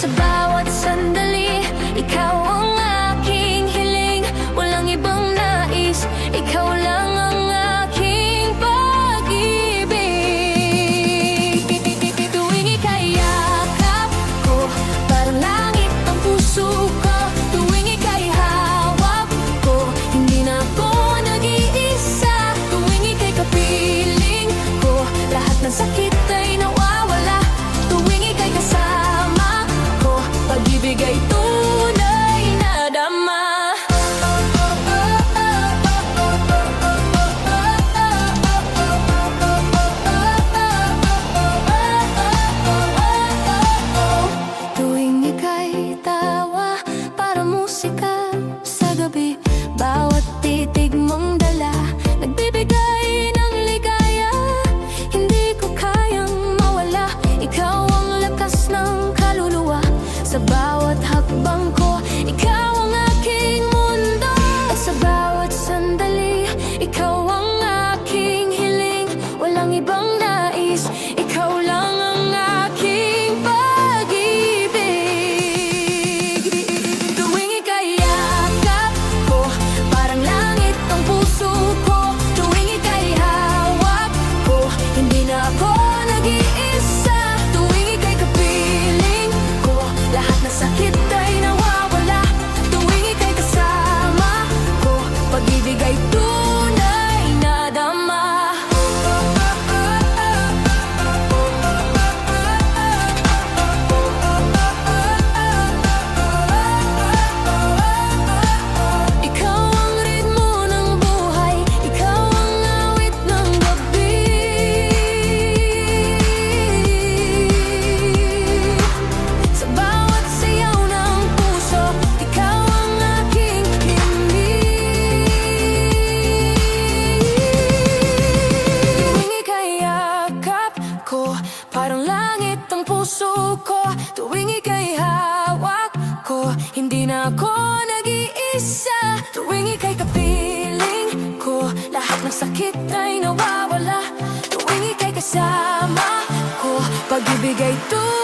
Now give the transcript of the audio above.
Sa bawat sandali, ikaw ang aking hiling. Walang ibang nais, ikaw lang ang aking pag-ibig. Tuwing ika'y yakap ko, parang langit ang puso ko. Tuwing ika'y hawak ko, hindi na ako nag-iisa. Tuwing ika'y kapiling ko, lahat ng sakit ay nawawala. Tuwing ika'y kasama ko, pag-ibig ay tunay na dama. Tuwing ika'y tawa, para musika sa gabi. Bawat titig mong dala, nagbibigay ng ligaya. Hindi ko kayang mawala, ikaw ang lakas ng kaluluwa. Sa bawat hakbang ko, ikaw ang aking mundo. At sa bawat sandali, ikaw ang aking hiling. Walang ibang nais, ikaw lang ang aking pag-ibig. Tuwing ika'y yakap ko, parang langit ang puso ko. Tuwing ika'y hawak ko, hindi na ako nag-iisa. Tuwing ika'y kapiling ko, lahat ng sakit ay nawawala. Tuwing ika'y kasama ko, pag-ibig ay tunay na dama. Ikaw ang ritmo ng buhay, ikaw ang awit ng gabi. Sa bawat sayaw ng puso, ikaw ang aking himig. Tuwing ika'y yakap ko, parang langit ang puso ko. Tuwing ika'y hawak ko, hindi na ako nag-iisa. Tuwing ika'y kapiling ko, lahat ng sakit ay nawawala. Tuwing ika'y kasama ko, pag-ibig ay tunay